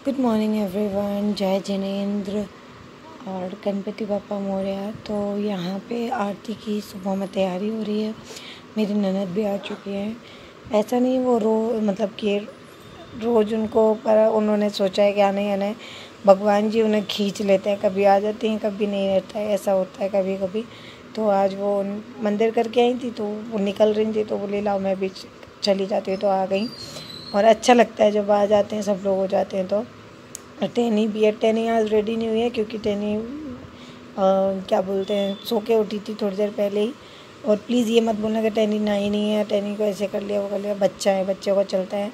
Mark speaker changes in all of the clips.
Speaker 1: Good morning everyone. जय जिनेंद्र और गणपति बप्पा मोरया। तो यहाँ पे आरती की सुबह में तैयारी हो रही है। मेरी ननद भी आ चुकी हैं। ऐसा नहीं वो मतलब कि रोज़ उनको पर उन्होंने सोचा है कि आना ही आना है। भगवान जी उन्हें खींच लेते हैं, कभी आ जाती हैं कभी नहीं रहता है, ऐसा होता है कभी कभी। तो आज वो मंदिर करके आई थी तो वो निकल रही थी तो बोली लाओ मैं भी चली जाती हूँ, तो आ गई। और अच्छा लगता है जब आ जाते हैं, सब लोग हो जाते हैं। तो टैनी भी है। टैनी आज रेडी नहीं हुई है क्योंकि टैनी क्या बोलते हैं सो के उठी थी थोड़ी देर पहले ही। और प्लीज़ ये मत बोलना कि टैनी नहाई नहीं है, टैनी को ऐसे कर लिया वो कर लिया, बच्चा है, बच्चे को चलता है।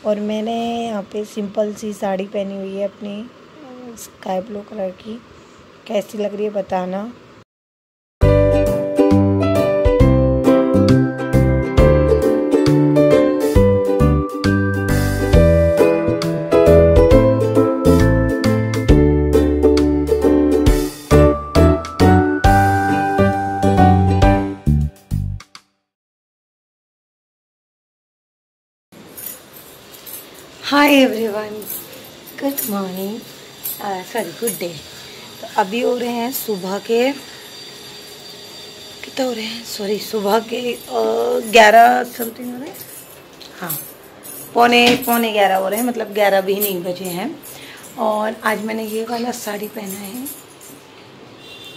Speaker 1: और मैंने यहाँ पे सिंपल सी साड़ी पहनी हुई है अपनी स्काई ब्लू कलर की। कैसी लग रही है बताना। Hi everyone, good morning, sorry good day. तो अभी हो रहे हैं सुबह के कितना हो रहे हैं, सॉरी सुबह के 11 समथिंग हो रहे हैं। हाँ, पौने 11 हो रहे हैं, मतलब 11 भी नहीं बजे हैं। और आज मैंने ये वाला साड़ी पहना है,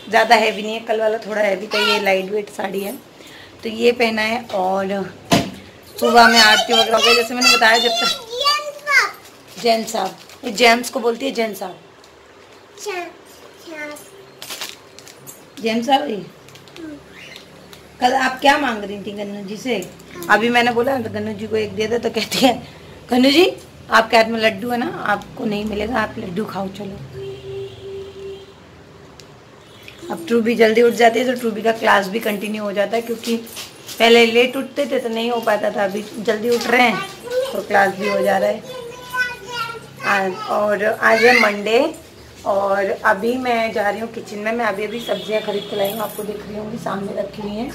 Speaker 1: ज़्यादा हैवी नहीं है, कल वाला थोड़ा हैवी था, ये लाइट वेट साड़ी है तो ये पहना है। और सुबह में आरती वगैरह हो गई, जैसे मैंने बताया। जब तक जैन साहब, ये जेम्स को बोलती है जैन साहब, जैन साहब। ये कल आप क्या मांग रही थी गन्नू जी से? अभी मैंने बोला गन्नू जी को एक दे दे, तो कहती है गन्नू जी आपके हाथ में लड्डू है ना, आपको नहीं मिलेगा, आप लड्डू खाओ चलो। अब ट्रूबी जल्दी उठ जाती है तो ट्रूबी का क्लास भी कंटिन्यू हो जाता है, क्योंकि पहले लेट उठते थे तो नहीं हो पाता था, अभी जल्दी उठ रहे हैं तो क्लास भी हो जा रहा है। और आज है मंडे और अभी मैं जा रही हूँ किचन में। मैं अभी सब्जियाँ खरीद के लाई हूँ, आपको दिख रही होंगी सामने रखी हुई हैं,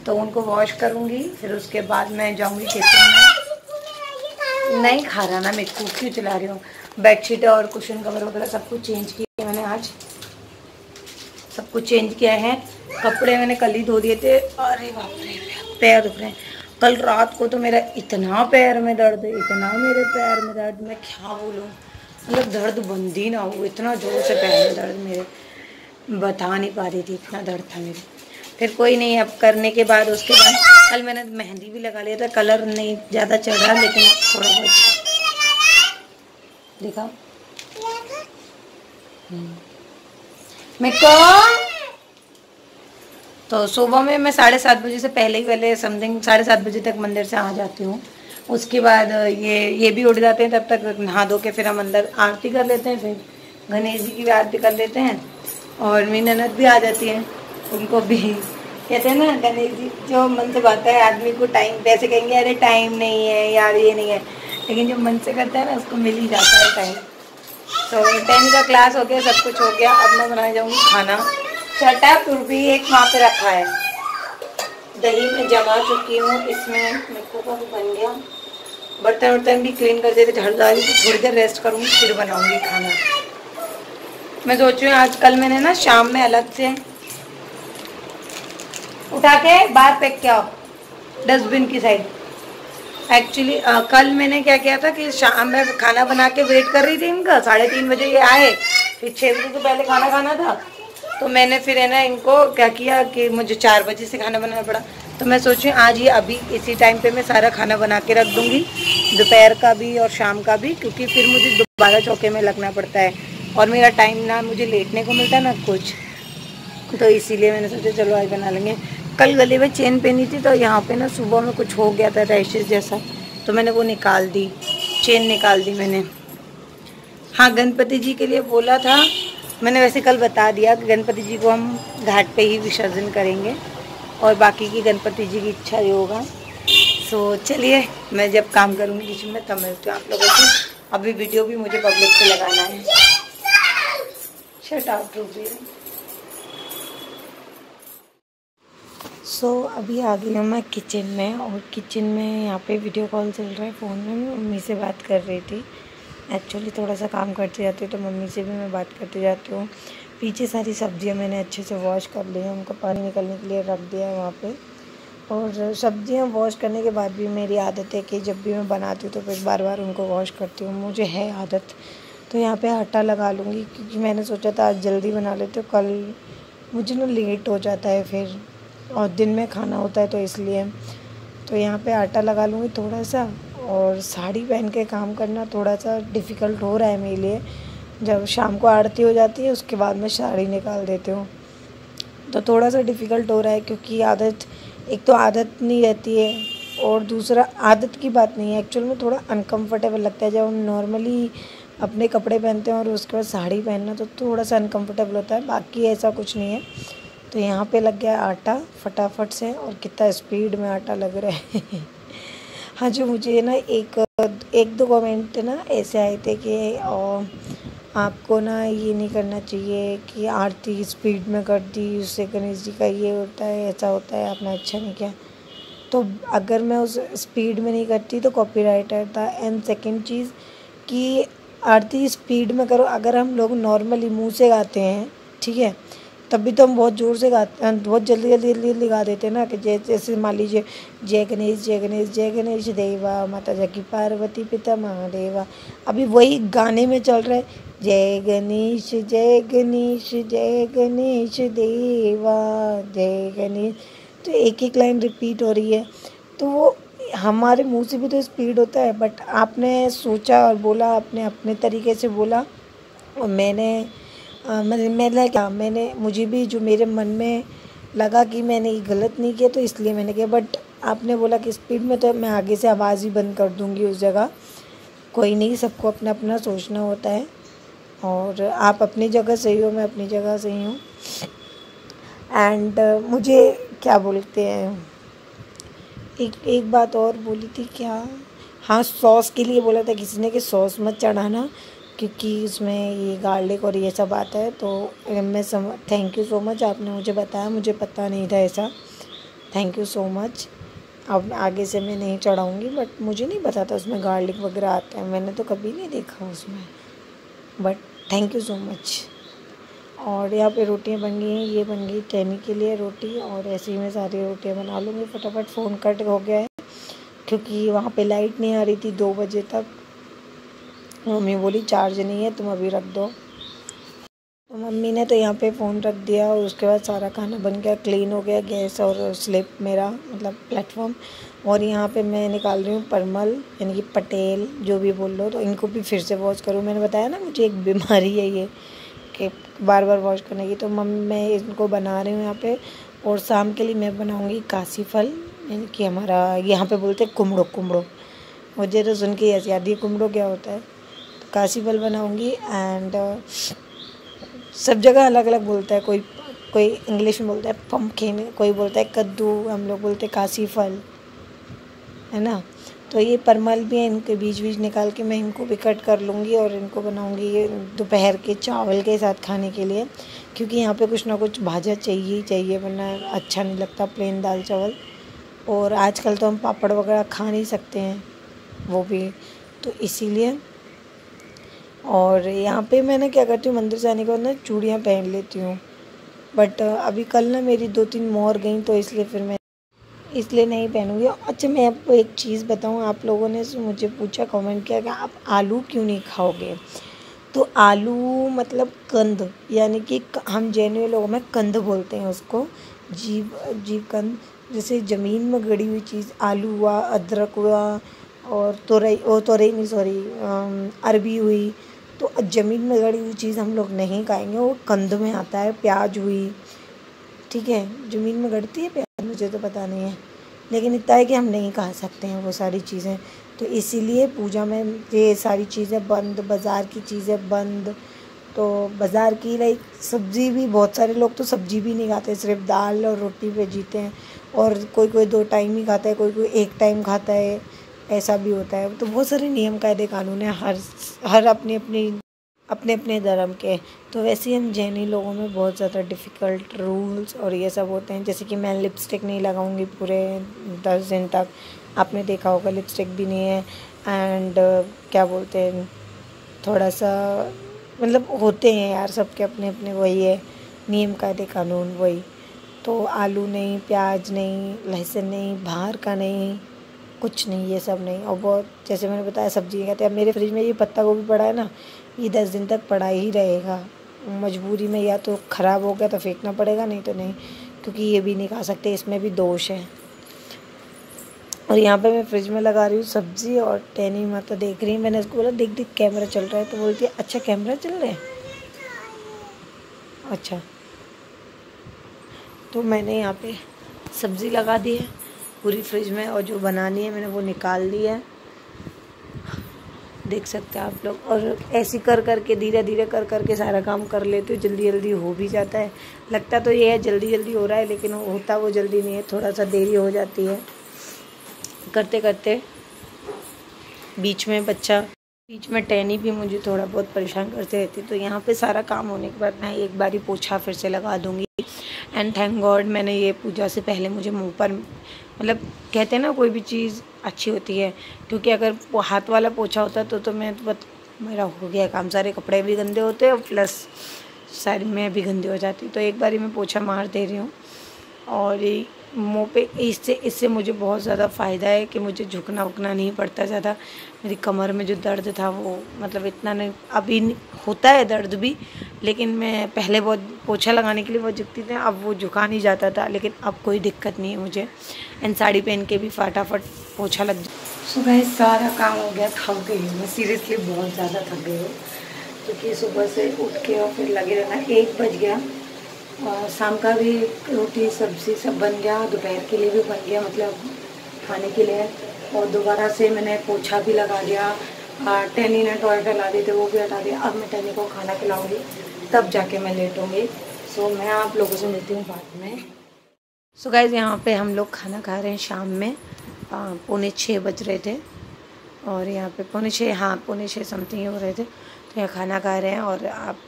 Speaker 1: तो उनको वॉश करूँगी। फिर उसके बाद मैं जाऊँगी किचन में। नहीं खा रहा ना, मैं क्यों चला रही हूँ। बेडशीट और कुशन कवर वगैरह सब कुछ चेंज किया मैंने, आज सब कुछ चेंज किया है। कपड़े मैंने कल ही धो दिए थे। अरे बाप रे, पैर दुख रहे हैं। कल रात को तो मेरा इतना पैर में दर्द है, इतना मेरे पैर में दर्द, मैं क्या बोलूँ, मतलब दर्द बंद ही ना हो, इतना ज़ोर से पैर में दर्द मेरे, बता नहीं पा रही थी, इतना दर्द था मेरे। फिर कोई नहीं, अब करने के बाद उसके बाद कल मैंने मेहंदी भी लगा लिया था। कलर नहीं ज़्यादा चढ़ रहा लेकिन थोड़ा बहुत देखा। मैं कौन तो सुबह में मैं 7:30 बजे से पहले समथिंग 7:30 बजे तक मंदिर से आ जाती हूँ। उसके बाद ये भी उठ जाते हैं, तब तक नहा धो के फिर हम अंदर आरती कर लेते हैं, फिर गणेश जी की भी आरती कर लेते हैं। और मेरी ननद भी आ जाती है, उनको भी कहते हैं ना गणेश जी, जो मन से बात है आदमी को टाइम, पैसे कहेंगे अरे टाइम नहीं है यार ये नहीं है, लेकिन जो मन से करता है ना उसको मिल ही जाता है टाइम। तो 10 का क्लास हो गया, सब कुछ हो गया। अब मैं बनाने जाऊँगी खाना। चटा भी एक वहाँ पे रखा है, दही में जमा चुकी हूँ, इसमें मिर्चों का भी बन गया। बर्तन वर्तन भी क्लीन कर देते, झाड़ू डाली, थोड़ी देर रेस्ट करूँगी फिर बनाऊँगी खाना। मैं सोच रही हूँ आज कल मैंने ना शाम में अलग से उठा के बाहर फेंक के आओ डस्टबिन की साइड। एक्चुअली कल मैंने क्या किया था कि शाम में खाना बना के वेट कर रही थी इनका, 3:30 बजे ये आए, फिर 6 बजे से पहले खाना खाना था। तो मैंने फिर है ना इनको क्या किया कि मुझे 4 बजे से खाना बनाना पड़ा। तो मैं सोची आज ये अभी इसी टाइम पे मैं सारा खाना बना के रख दूँगी, दोपहर का भी और शाम का भी, क्योंकि फिर मुझे दोबारा चौके में लगना पड़ता है और मेरा टाइम ना मुझे लेटने को मिलता है ना कुछ, तो इसीलिए मैंने सोचा चलो आज बना लेंगे। कल गले में चेन पहनी थी तो यहाँ पे ना सुबह में कुछ हो गया था रैशेज जैसा, तो मैंने वो निकाल दी, चेन निकाल दी मैंने। हाँ, गणपति जी के लिए बोला था मैंने, वैसे कल बता दिया कि गणपति जी को हम घाट पे ही विसर्जन करेंगे और बाकी की गणपति जी की इच्छा ही होगा। सो चलिए, मैं जब काम करूँगी किचन में तब मिलती हूँ आप लोगों से। अभी वीडियो भी मुझे पब्लिक पे लगाना है। Shut out Ruby. अभी आ गई हूँ मैं किचन में, और किचन में यहाँ पे वीडियो कॉल चल रहा है, फ़ोन में मैं मम्मी से बात कर रही थी। एक्चुअली थोड़ा सा काम करती जाती हूँ तो मम्मी से भी मैं बात करती जाती हूँ। पीछे सारी सब्जियाँ मैंने अच्छे से वॉश कर ली हैं, उनको पानी निकलने के लिए रख दिया है वहाँ पे। और सब्जियाँ वॉश करने के बाद भी मेरी आदत है कि जब भी मैं बनाती हूँ तो फिर बार बार उनको वॉश करती हूँ, मुझे है आदत। तो यहाँ पे आटा लगा लूँगी क्योंकि मैंने सोचा था आज जल्दी बना लेते हो, कल मुझे ना लेट हो जाता है फिर, और दिन में खाना होता है तो इसलिए। तो यहाँ पे आटा लगा लूँगी थोड़ा सा। और साड़ी पहन के काम करना थोड़ा सा डिफ़िकल्ट हो रहा है मेरे लिए। जब शाम को आरती हो जाती है उसके बाद मैं साड़ी निकाल देती हूँ, तो थोड़ा सा डिफ़िकल्ट हो रहा है क्योंकि आदत, एक तो आदत नहीं रहती है और दूसरा आदत की बात नहीं है, एक्चुअल में थोड़ा अनकंफर्टेबल लगता है जब हम नॉर्मली अपने कपड़े पहनते हैं और उसके बाद साड़ी पहनना तो थोड़ा सा अनकंफर्टेबल होता है, बाकी ऐसा कुछ नहीं है। तो यहाँ पे लग गया आटा फटाफट से, और कितना स्पीड में आटा लग रहा है। हाँ, जो मुझे ना एक दो कमेंट ना ऐसे आए थे कि आपको ना ये नहीं करना चाहिए कि आरती स्पीड में कर दी, उससे गणेश जी का ये होता है, ऐसा होता है, आपने अच्छा नहीं किया। तो अगर मैं उस स्पीड में नहीं करती तो कॉपीराइट आता। एंड सेकंड चीज़ कि आरती स्पीड में करो, अगर हम लोग नॉर्मली मुंह से गाते हैं, ठीक है, तब भी तो हम बहुत ज़ोर से गाते हैं, बहुत जल्दी जल्दी जल्दी जल्दी गा देते हैं ना, कि जैसे मान लीजिए जय गणेश जय गणेश जय गणेश देवा, माता जकी पार्वती पिता महादेवा। अभी वही गाने में चल रहा है, जय गणेश जय गणेश जय गणेश देवा जय गणेश। तो एक एक लाइन रिपीट हो रही है, तो वो हमारे मुंह से भी तो स्पीड होता है, बट आपने सोचा और बोला, आपने अपने तरीके से बोला, और मैंने मुझे भी जो मेरे मन में लगा कि मैंने ये गलत नहीं किया तो इसलिए मैंने किया। बट आपने बोला कि स्पीड में, तो मैं आगे से आवाज़ ही बंद कर दूँगी उस जगह। कोई नहीं, सबको अपना अपना सोचना होता है, और आप अपनी जगह सही हो, मैं अपनी जगह सही हूँ। एंड मुझे क्या बोलते हैं, एक बात और बोली थी क्या, हाँ, सॉस के लिए बोला था किसी ने कि सॉस मत चढ़ाना क्योंकि उसमें ये गार्लिक और ये सब आता है। तो मैं थैंक यू सो मच, आपने मुझे बताया, मुझे पता नहीं था ऐसा। Thank you so much. अब आगे से मैं नहीं चढ़ाऊँगी, बट मुझे नहीं पता था उसमें गार्लिक वगैरह आता है, मैंने तो कभी नहीं देखा उसमें, but thank you so much. और यहाँ पे रोटियाँ बन गई हैं, ये बन गई टैनी के लिए रोटी, और ऐसे ही मैं सारी रोटियाँ बना लूँगी फटाफट। फ़ोन कट हो गया है क्योंकि वहाँ पे लाइट नहीं आ रही थी 2 बजे तक। मम्मी बोली चार्ज नहीं है, तुम अभी रख दो। तो मम्मी ने तो यहाँ पे फ़ोन रख दिया, और उसके बाद सारा खाना बन गया, क्लीन हो गया गैस और स्लैब मेरा, मतलब प्लेटफॉर्म। और यहाँ पे मैं निकाल रही हूँ परमल, यानी कि पटेल, जो भी बोल लो, तो इनको भी फिर से वॉश करूँ। मैंने बताया ना मुझे एक बीमारी है ये कि बार बार वॉश करने की। तो मैं इनको बना रही हूँ यहाँ पे। और शाम के लिए मैं बनाऊँगी काशी फल, यानी कि हमारा यहाँ पे बोलते हैं कुमड़ो। मुझे तो सुन के ऐसी याद है, कुमड़ो क्या होता है। तो काशी फल बनाऊँगी। एंड सब जगह अलग अलग बोलता है, कोई इंग्लिश में बोलता है पम्पकिन, कोई बोलता है कद्दू, हम लोग बोलते हैं काशी फल, है ना। तो ये परमल भी है, इनके बीज निकाल के मैं इनको भी कट कर लूँगी और इनको बनाऊँगी दोपहर के चावल के साथ खाने के लिए, क्योंकि यहाँ पे कुछ ना कुछ भाजा चाहिए ही चाहिए, वरना अच्छा नहीं लगता प्लेन दाल चावल। और आजकल तो हम पापड़ वगैरह खा नहीं सकते हैं वो भी, तो इसीलिए। और यहाँ पे मैंने क्या करती हूँ, मंदिर से आने के बाद ना चूड़ियाँ पहन लेती हूँ, बट अभी कल ना मेरी 2-3 मोर गई, तो इसलिए नहीं पहनूँगी। अच्छा, मैं आपको एक चीज़ बताऊँ, आप लोगों ने मुझे पूछा, कमेंट किया कि आप आलू क्यों नहीं खाओगे। तो आलू मतलब कंद, यानी कि हम जैन लोगों में कंद बोलते हैं उसको, जीव कंद। जैसे ज़मीन में गड़ी हुई चीज़, आलू हुआ, अदरक हुआ, और तोरई नहीं, सॉरी, अरबी हुई। तो ज़मीन में गड़ी हुई चीज़ हम लोग नहीं खाएंगे, वो कंद में आता है। प्याज हुई, ठीक है, ज़मीन में गड़ती है प्याज, मुझे तो पता नहीं है, लेकिन इतना है कि हम नहीं खा सकते हैं वो सारी चीज़ें। तो इसीलिए पूजा में ये सारी चीज़ें बंद, बाज़ार की चीज़ें बंद। तो बाज़ार की लाइक सब्ज़ी भी, बहुत सारे लोग तो सब्ज़ी भी नहीं खाते, सिर्फ दाल और रोटी पे जीते हैं। और कोई 2 टाइम ही खाता है, कोई 1 टाइम खाता है, ऐसा भी होता है। तो बहुत सारे नियम कायदे कानून है, हर अपने अपने धर्म के। तो वैसे ही हम जैनी लोगों में बहुत ज़्यादा डिफ़िकल्ट रूल्स और ये सब होते हैं, जैसे कि मैं लिपस्टिक नहीं लगाऊंगी पूरे 10 दिन तक, आपने देखा होगा लिपस्टिक भी नहीं है। एंड क्या बोलते हैं, थोड़ा सा मतलब होते हैं यार सबके अपने अपने, वही है नियम कायदे कानून वही। तो आलू नहीं, प्याज नहीं, लहसुन नहीं, बाहर का नहीं, कुछ नहीं, ये सब नहीं। और बहुत जैसे मैंने बताया सब्जी कहते हैं। अब मेरे फ्रिज में ये पत्ता गोभी पड़ा है ना, ये 10 दिन तक पड़ा ही रहेगा। मजबूरी में या तो ख़राब हो गया तो फेंकना पड़ेगा, नहीं तो नहीं, क्योंकि ये भी नहीं खा सकते, इसमें भी दोष है। और यहाँ पे मैं फ्रिज में लगा रही हूँ सब्ज़ी और टैनी माता देख रही है। मैंने उसको बोला देख देख कैमरा चल रहा है, तो बोलती है अच्छा कैमरा चल रहा है, अच्छा। तो मैंने यहाँ पे सब्ज़ी लगा दी है पूरी फ्रिज में, और जो बनानी है मैंने वो निकाल दी है, देख सकते हैं आप लोग। और ऐसी कर करके धीरे धीरे कर करके सारा काम कर लेते हो, जल्दी जल्दी हो भी जाता है। लगता तो ये है जल्दी जल्दी हो रहा है, लेकिन होता वो जल्दी नहीं है, थोड़ा सा देरी हो जाती है करते करते। बीच में टैनी भी मुझे थोड़ा बहुत परेशान करते रहती है। तो यहाँ पे सारा काम होने के बाद मैं एक बारी पोछा फिर से लगा दूँगी। एंड थैंक गॉड मैंने ये पूजा से पहले मुझे मुंह पर, मतलब कहते हैं ना कोई भी चीज़ अच्छी होती है, क्योंकि अगर वो हाथ वाला पोछा होता तो मैं मेरा हो गया काम, सारे कपड़े भी गंदे होते और प्लस सारी मैं भी गंदी हो जाती। तो एक बारी मैं पोछा मार दे रही हूँ। और मुँह पे इससे मुझे बहुत ज़्यादा फ़ायदा है कि मुझे झुकना उकना नहीं पड़ता ज़्यादा। मेरी कमर में जो दर्द था वो मतलब इतना नहीं, अभी होता है दर्द भी, लेकिन मैं पहले बहुत पोछा लगाने के लिए बहुत झुकती थी, अब वो झुका नहीं जाता था, लेकिन अब कोई दिक्कत नहीं है मुझे। एंड साड़ी पहन के भी फटाफट पोछा लग जाए। सुबह सारा काम हो गया, थक गई हूँ मैं, सीरियसली बहुत ज़्यादा थक गई हूँ, क्योंकि सुबह से उठ के और फिर लगे रहना। 1 बज गया और शाम का भी रोटी सब्ज़ी सब बन गया, दोपहर के लिए भी बन गया, मतलब खाने के लिए। और दोबारा से मैंने पोछा भी लगा दिया, टैनी ने टॉय फैला दिए थे वो भी हटा दिया। अब मैं टैनी को खाना खिलाऊंगी, तब जाके मैं लेटूंगी। सो मैं आप लोगों से मिलती हूँ बाद में। सो गाइस यहाँ पे हम लोग खाना खा रहे हैं शाम में, 5:45 बज रहे थे, और यहाँ पे 5:45 समथिंग हो रहे थे। तो यहाँ खाना खा रहे हैं। और आप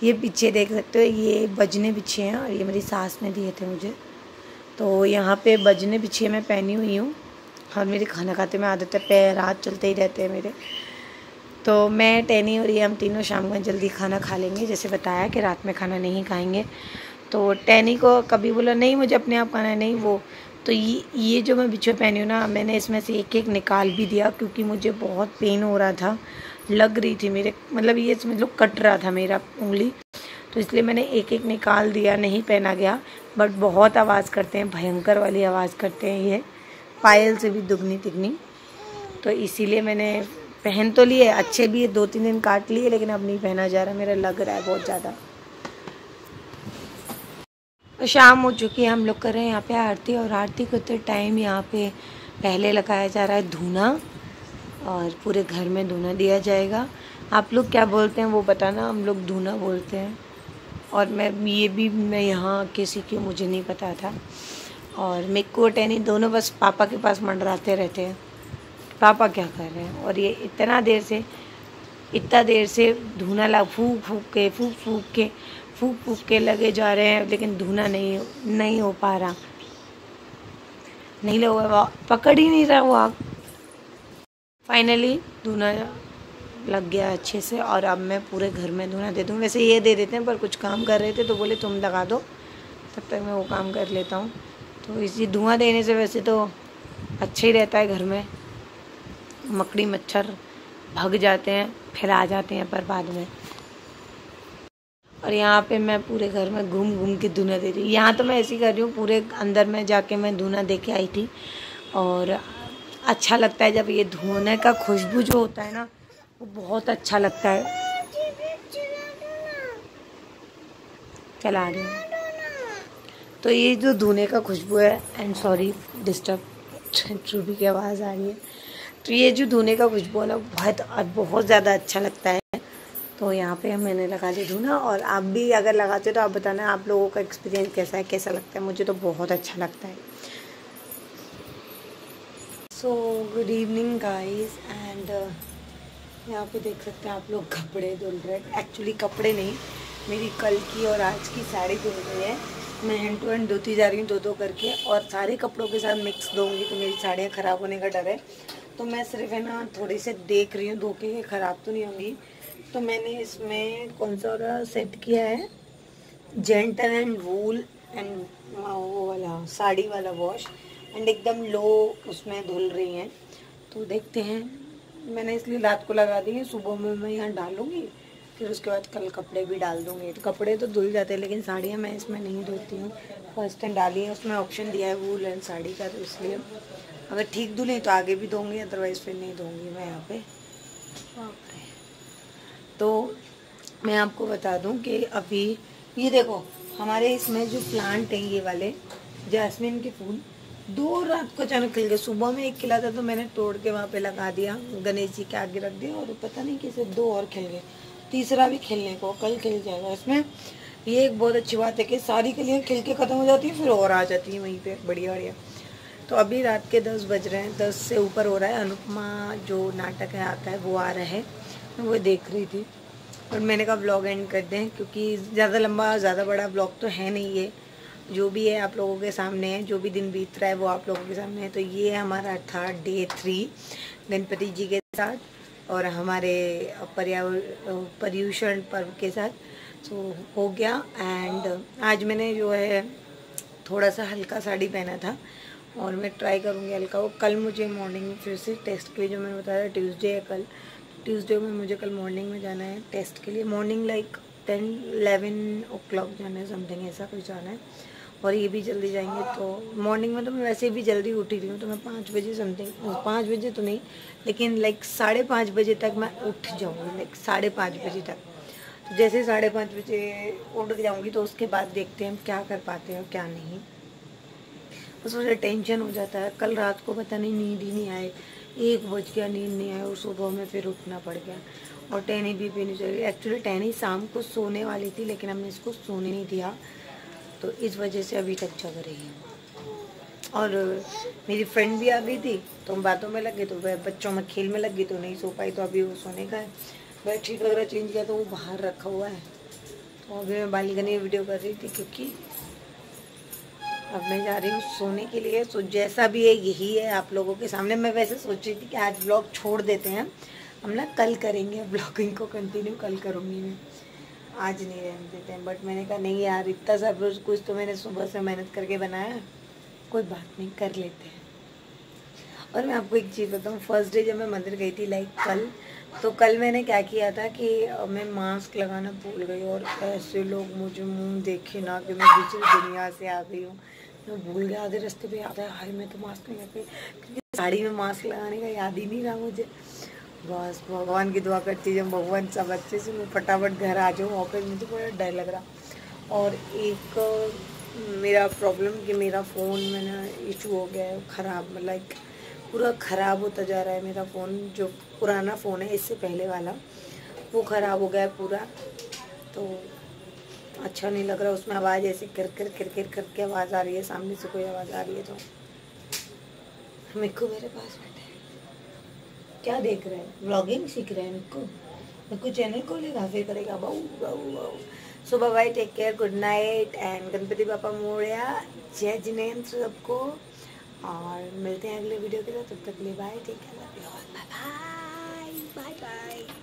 Speaker 1: ये पीछे देख सकते हो, ये बजने बिछे हैं, और ये मेरी सास ने दिए थे मुझे। तो यहाँ पे बजने बिछे मैं पहनी हुई हूँ, और मेरी खाना खाते में आदत है पैर हाथ चलते ही रहते हैं मेरे। तो मैं टैनी और ये हम तीनों शाम में जल्दी खाना खा लेंगे, जैसे बताया कि रात में खाना नहीं खाएंगे। तो टैनी को कभी बोला नहीं मुझे अपने आप खाना है, नहीं वो। तो ये जो मैं बिछे पहनी हूँ ना, मैंने इसमें से एक एक निकाल भी दिया, क्योंकि मुझे बहुत पेन हो रहा था, लग रही थी मेरे, मतलब ये मतलब कट रहा था मेरा उंगली, तो इसलिए मैंने एक एक निकाल दिया, नहीं पहना गया। बट बहुत आवाज़ करते हैं, भयंकर वाली आवाज़ करते हैं ये, पायल से भी दुगनी तिगनी। तो इसीलिए मैंने पहन तो लिए, अच्छे भी 2-3 दिन काट लिए, लेकिन अब नहीं पहना जा रहा, मेरा लग रहा है बहुत ज़्यादा। तो शाम हो चुकी है, हम लोग कर रहे हैं यहाँ पे आरती, और आरती को तो टाइम यहाँ पे पहले लगाया जा रहा है धूना, और पूरे घर में धूना दिया जाएगा। आप लोग क्या बोलते हैं वो बताना, हम लोग धूना बोलते हैं। और मैं यहाँ किसी की मुझे नहीं पता था। और मिक्कू और टैनी दोनों बस पापा के पास मंडराते रहते हैं, पापा क्या कर रहे हैं। और ये इतना देर से धूना फूक फूक के लगे जा रहे हैं, लेकिन धूना नहीं हो पा रहा, नहीं लगा, पकड़ ही नहीं रहा वो आग। फाइनली धूना लग गया अच्छे से, और अब मैं पूरे घर में धूना दे दूँ। वैसे ये दे देते हैं, पर कुछ काम कर रहे थे तो बोले तुम लगा दो, तब तक मैं वो काम कर लेता हूँ। तो इसी धुआं देने से वैसे तो अच्छा ही रहता है, घर में मकड़ी मच्छर भाग जाते हैं, फिर आ जाते हैं पर बाद में। और यहाँ पे मैं पूरे घर में घूम के धुना दे रही हूँ। यहाँ तो मैं ऐसे ही कर रही हूँ, पूरे अंदर में जाके मैं धुना दे के आई थी। और अच्छा लगता है जब ये धुने का खुशबू जो होता है ना, वो बहुत अच्छा लगता है। चला रही हूँ। तो ये जो धुने का खुशबू है, एंड सॉरी डिस्टर्ब, ट्रूबी की आवाज़ आ रही है। तो ये जो धुने का खुशबू है ना, बहुत ज़्यादा अच्छा लगता है। तो यहाँ पे मैंने लगा दिया धुना, और आप भी अगर लगाते हो तो आप बताना आप लोगों का एक्सपीरियंस कैसा है, कैसा लगता है। मुझे तो बहुत अच्छा लगता है। So good evening guys, and यहाँ पे देख सकते हैं आप लोग कपड़े धुल रहे हैं। एक्चुअली कपड़े नहीं, मेरी कल की और आज की साड़ी धुल रही है। मैं हैंड टू हैंड धोती जा रही हूँ, दो करके, और सारे कपड़ों के साथ मिक्स दूँगी तो मेरी साड़ियाँ ख़राब होने का डर है। तो मैं सिर्फ है ना थोड़ी से देख रही हूँ धो के ख़राब तो नहीं होंगी। तो मैंने इसमें कौन सा वाला सेट किया है, जेंटल एंड वूल एंड वो वाला साड़ी वाला वॉश, एंड एकदम लो उसमें धुल रही हैं। तो देखते हैं, मैंने इसलिए रात को लगा दी है, सुबह में मैं यहाँ डालूँगी, फिर उसके बाद कल कपड़े भी डाल दूँगी। तो कपड़े तो धुल जाते हैं लेकिन साड़ियाँ मैं इसमें नहीं धोती हूँ। फर्स्ट टाइम डाली है, उसमें ऑप्शन दिया है वूल एंड साड़ी का, तो इसलिए अगर ठीक धुलें तो आगे भी धोंगी, अदरवाइज़ फिर नहीं धोंगी मैं यहाँ पे। तो मैं आपको बता दूं कि अभी ये देखो हमारे इसमें जो प्लांट हैं, ये वाले जैस्मिन के फूल 2 रात को अचानक खिल गए। सुबह में एक खिला था तो मैंने तोड़ के वहाँ पे लगा दिया, गणेश जी के आगे रख दिया, और पता नहीं कैसे 2 और खिल गए, तीसरा भी खिलने को, कल खिल जाएगा। इसमें ये एक बहुत अच्छी बात है कि सारी कलियाँ खिल के ख़त्म हो जाती है, फिर और आ जाती हैं वहीं पर बढ़िया बढ़िया। तो अभी रात के 10 बज रहे हैं, 10 से ऊपर हो रहा है। अनुपमा जो नाटक है आता है वो आ रहा है, मैं वो देख रही थी, और मैंने कहा ब्लॉग एंड कर दें क्योंकि ज़्यादा लंबा ज़्यादा बड़ा ब्लॉग तो है नहीं ये, जो भी है आप लोगों के सामने है, जो भी दिन बीत रहा है वो आप लोगों के सामने है। तो ये हमारा था डे 3 गणपति जी के साथ और हमारे पर्यूषण पर्व के साथ। तो हो गया। एंड आज मैंने जो है थोड़ा सा हल्का साड़ी पहना था, और मैं ट्राई करूँगी हल्का वो। कल मुझे मॉर्निंग में फिर से टेस्ट के लिए, जो मैंने बताया ट्यूसडे है कल, ट्यूसडे में मुझे कल मॉर्निंग में जाना है टेस्ट के लिए। मॉर्निंग लाइक 10-11 o'clock जाना है, समथिंग ऐसा कुछ जाना है, और ये भी जल्दी जाएंगे। तो मॉर्निंग में तो मैं वैसे भी जल्दी उठी रही हूँ, तो मैं 5 बजे समथिंग, 5 बजे तो नहीं लेकिन लाइक 5:30 बजे तक मैं उठ जाऊँगी, लाइक 5:30 बजे तक। तो जैसे 5:30 बजे उठ जाऊँगी तो उसके बाद देखते हैं हम क्या कर पाते हैं और क्या नहीं। उस वजह टेंशन हो जाता है। कल रात को पता नहीं नींद ही नहीं आए, 1 बज गया, नींद नहीं आया, और सुबह में फिर उठना पड़ गया। और टहनी भी पीनी चाहिए। एक्चुअली टहनी शाम को सोने वाली थी लेकिन हमने इसको सोने नहीं दिया, तो इस वजह से अभी तक जग रही है। और मेरी फ्रेंड भी आ गई थी तो हम बातों में लग गए, तो वह बच्चों में खेल में लग गई तो नहीं सो पाई। तो अभी वो सोने का है, बेडशीट वगैरह चेंज किया तो वो बाहर रखा हुआ है। तो अभी मैं बालकनी में वीडियो कर रही थी क्योंकि अब मैं जा रही हूँ सोने के लिए। तो जैसा भी है यही है आप लोगों के सामने। मैं वैसे सोच रही थी कि आज ब्लॉग छोड़ देते हैं हम ना, कल करेंगे ब्लॉगिंग को कंटिन्यू, कल करूँगी मैं, आज नहीं रहने देते हैं। बट मैंने कहा नहीं यार, इतना सब रोज़ कुछ तो मैंने सुबह से मेहनत करके बनाया, कोई बात नहीं, कर लेते हैं। और मैं आपको एक चीज़ बताऊँ, फर्स्ट डे जब मैं मंदिर गई थी लाइक कल, तो कल मैंने क्या किया था कि मैं मास्क लगाना भूल गई, और ऐसे लोग मुझे मुंह देखे ना कि मैं दूसरी दुनिया से आ गई हूँ। मैं भूल गया, आधे रास्ते पे याद है हाय मैं तो मास्क नहीं लगा, क्योंकि साड़ी में मास्क लगाने का याद ही नहीं रहा मुझे। बस भगवान की दुआ करती जब भगवान सब अच्छे से मैं फटाफट घर आ जाऊँ। वहाँ पर मुझे बड़ा डर लग रहा। और एक मेरा प्रॉब्लम कि मेरा फ़ोन में ना इशू हो गया है ख़राब, मतलब पूरा ख़राब होता जा रहा है मेरा फ़ोन। जो पुराना फ़ोन है इससे पहले वाला, वो ख़राब हो गया है पूरा, तो अच्छा नहीं लग रहा। उसमें आवाज़ ऐसे किर करके आवाज़ आ रही है, सामने से कोई आवाज़ आ रही है। तो मिक्कू मेरे पास बैठे हैं, क्या देख रहे हैं, व्लॉगिंग सीख रहे हैं। मिक्कू चैनल खोलेगा फिर करेगा बाऊ बाऊ बाऊ। So bye, take care, good night, and Ganpati Bappa Morya, जय जिनेंद्र सबको, और मिलते हैं अगले वीडियो के साथ। तब तक के लिए bye, take care, bye bye bye.